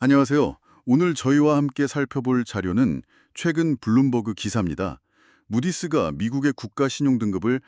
안녕하세요. 오늘 저희와 함께 살펴볼 자료는 최근 블룸버그 기사입니다. 무디스가 미국의 국가 신용 등급을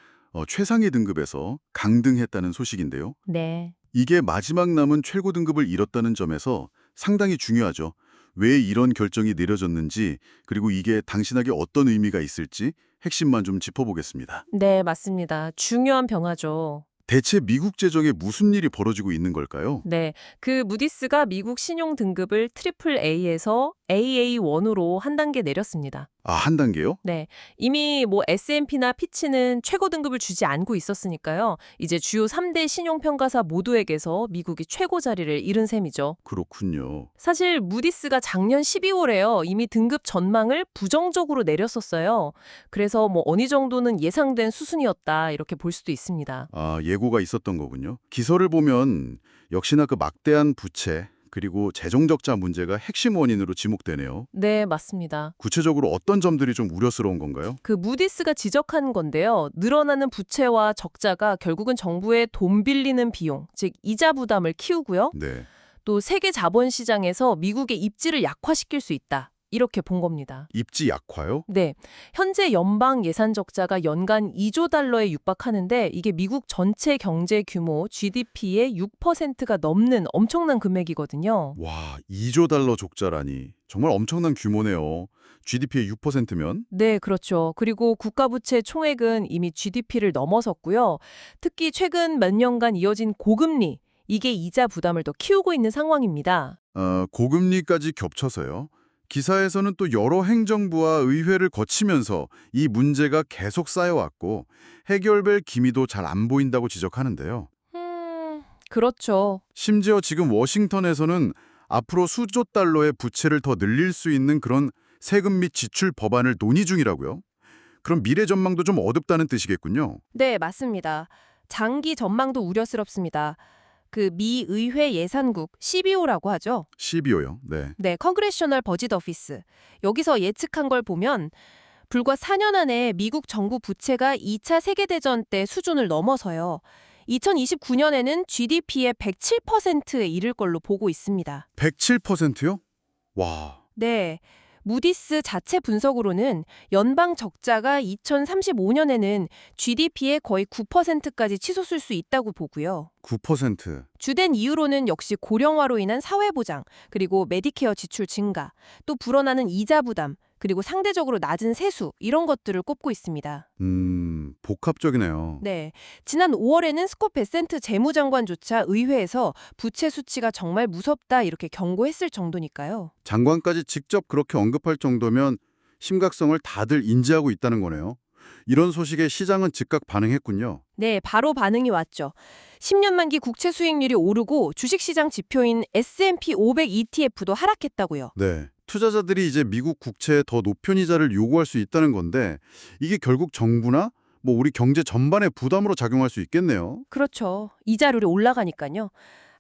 최상위 등급에서 강등했다는 소식인데요. 네. 이게 마지막 남은 최고 등급을 잃었다는 점에서 상당히 중요하죠. 왜 이런 결정이 내려졌는지, 그리고 이게 당신에게 어떤 의미가 있을지 핵심만 좀 짚어보겠습니다. 네, 맞습니다. 중요한 변화죠. 대체 미국 재정에 무슨 일이 벌어지고 있는 걸까요? 네. 그 무디스가 미국 신용 등급을 트리플 A에서 AA1으로 한 단계 내렸습니다. 아, 한 단계요? 네. 이미 S&P나 피치는 최고 등급을 주지 않고 있었으니까요. 이제 주요 3대 신용평가사 모두에게서 미국이 최고 자리를 잃은 셈이죠. 그렇군요. 사실 무디스가 작년 12월에요. 이미 등급 전망을 부정적으로 내렸었어요. 그래서 어느 정도는 예상된 수순이었다 이렇게 볼 수도 있습니다. 아, 예고가 있었던 거군요. 기사를 보면 역시나 그 막대한 부채 그리고 재정 적자 문제가 핵심 원인으로 지목되네요. 네, 맞습니다. 구체적으로 어떤 점들이 좀 우려스러운 건가요? 그 무디스가 지적한 건데요. 늘어나는 부채와 적자가 결국은 정부의 돈 빌리는 비용, 즉 이자 부담을 키우고요. 네. 또 세계 자본 시장에서 미국의 입지를 약화시킬 수 있다. 이렇게 본 겁니다. 입지 약화요? 네. 현재 연방 예산 적자가 연간 2조 달러에 육박하는데 이게 미국 전체 경제 규모 GDP의 6%가 넘는 엄청난 금액이거든요. 와, 2조 달러 적자라니. 정말 엄청난 규모네요. GDP의 6%면? 네, 그렇죠. 그리고 국가부채 총액은 이미 GDP를 넘어섰고요. 특히 최근 몇 년간 이어진 고금리, 이게 이자 부담을 더 키우고 있는 상황입니다. 고금리까지 겹쳐서요. 기사에서는 또 여러 행정부와 의회를 거치면서 이 문제가 계속 쌓여왔고 해결될 기미도 잘 안 보인다고 지적하는데요. 그렇죠. 심지어 지금 워싱턴에서는 앞으로 수조 달러의 부채를 더 늘릴 수 있는 그런 세금 및 지출 법안을 논의 중이라고요. 그럼 미래 전망도 좀 어둡다는 뜻이겠군요. 네, 맞습니다. 장기 전망도 우려스럽습니다. 그 미 의회 예산국 CBO라고 하죠. 12호요. 네. 네, Congressional Budget Office. 여기서 예측한 걸 보면 불과 4년 안에 미국 정부 부채가 2차 세계대전 때 수준을 넘어서요. 2029년에는 GDP의 107%에 이를 걸로 보고 있습니다. 107%요? 와. 네. 무디스 자체 분석으로는 연방 적자가 2035년에는 GDP의 거의 9%까지 치솟을 수 있다고 보고요. 9%. 주된 이유로는 역시 고령화로 인한 사회보장, 그리고 메디케어 지출 증가, 또 불어나는 이자 부담, 그리고 상대적으로 낮은 세수, 이런 것들을 꼽고 있습니다. 복합적이네요. 네. 지난 5월에는 스콧 베센트 재무장관조차 의회에서 부채 수치가 정말 무섭다 이렇게 경고했을 정도니까요. 장관까지 직접 그렇게 언급할 정도면 심각성을 다들 인지하고 있다는 거네요. 이런 소식에 시장은 즉각 반응했군요. 네, 바로 반응이 왔죠. 10년 만기 국채 수익률이 오르고 주식시장 지표인 S&P 500 ETF도 하락했다고요. 네. 투자자들이 이제 미국 국채에 더 높은 이자를 요구할 수 있다는 건데 이게 결국 정부나 우리 경제 전반에 부담으로 작용할 수 있겠네요. 그렇죠. 이자율이 올라가니까요.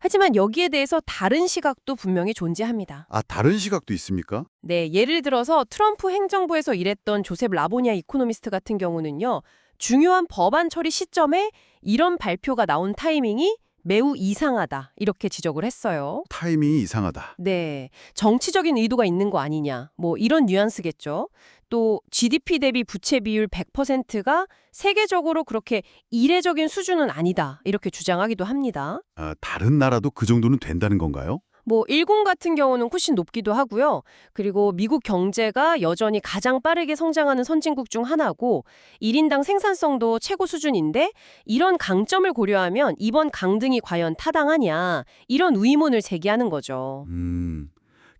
하지만 여기에 대해서 다른 시각도 분명히 존재합니다. 아, 다른 시각도 있습니까? 네, 예를 들어서 트럼프 행정부에서 일했던 조셉 라보니아 이코노미스트 같은 경우는요. 중요한 법안 처리 시점에 이런 발표가 나온 타이밍이 매우 이상하다 이렇게 지적을 했어요. 타이밍이 이상하다. 네, 정치적인 의도가 있는 거 아니냐, 이런 뉘앙스겠죠. 또 GDP 대비 부채 비율 100%가 세계적으로 그렇게 이례적인 수준은 아니다, 이렇게 주장하기도 합니다. 아, 다른 나라도 그 정도는 된다는 건가요? 일본 같은 경우는 훨씬 높기도 하고요. 그리고 미국 경제가 여전히 가장 빠르게 성장하는 선진국 중 하나고 1인당 생산성도 최고 수준인데 이런 강점을 고려하면 이번 강등이 과연 타당하냐 이런 의문을 제기하는 거죠.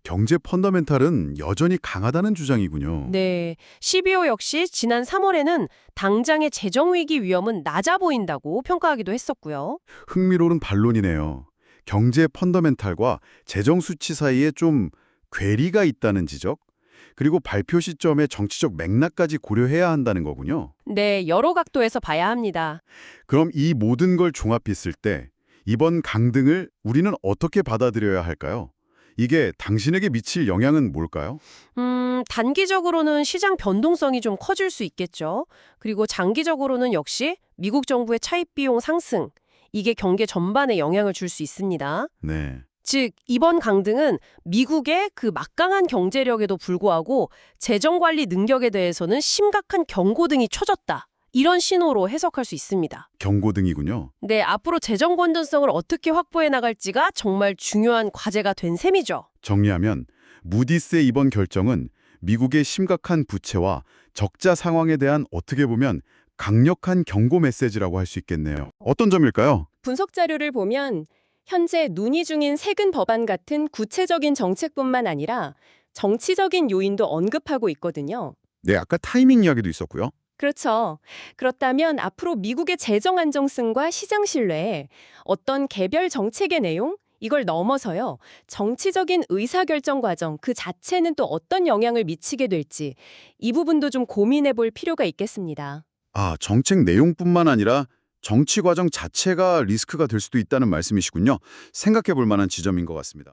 경제 펀더멘탈은 여전히 강하다는 주장이군요. 네, CBO 역시 지난 3월에는 당장의 재정 위기 위험은 낮아 보인다고 평가하기도 했었고요. 흥미로운 반론이네요. 경제 펀더멘탈과 재정 수치 사이에 좀 괴리가 있다는 지적, 그리고 발표 시점의 정치적 맥락까지 고려해야 한다는 거군요. 네, 여러 각도에서 봐야 합니다. 그럼 이 모든 걸 종합했을 때 이번 강등을 우리는 어떻게 받아들여야 할까요? 이게 당신에게 미칠 영향은 뭘까요? 단기적으로는 시장 변동성이 좀 커질 수 있겠죠. 그리고 장기적으로는 역시 미국 정부의 차입 비용 상승, 이게 경제 전반에 영향을 줄 수 있습니다. 네. 즉, 이번 강등은 미국의 그 막강한 경제력에도 불구하고 재정관리 능력에 대해서는 심각한 경고등이 쳐졌다. 이런 신호로 해석할 수 있습니다. 경고등이군요. 네, 앞으로 재정 건전성을 어떻게 확보해 나갈지가 정말 중요한 과제가 된 셈이죠. 정리하면 무디스의 이번 결정은 미국의 심각한 부채와 적자 상황에 대한 어떻게 보면 강력한 경고 메시지라고 할 수 있겠네요. 어떤 점일까요? 분석 자료를 보면 현재 논의 중인 세금 법안 같은 구체적인 정책뿐만 아니라 정치적인 요인도 언급하고 있거든요. 네, 아까 타이밍 이야기도 있었고요. 그렇죠. 그렇다면 앞으로 미국의 재정 안정성과 시장 신뢰에 어떤 개별 정책의 내용, 이걸 넘어서요. 정치적인 의사결정 과정 그 자체는 또 어떤 영향을 미치게 될지 이 부분도 좀 고민해 볼 필요가 있겠습니다. 아, 정책 내용뿐만 아니라 정치 과정 자체가 리스크가 될 수도 있다는 말씀이시군요. 생각해 볼 만한 지점인 것 같습니다.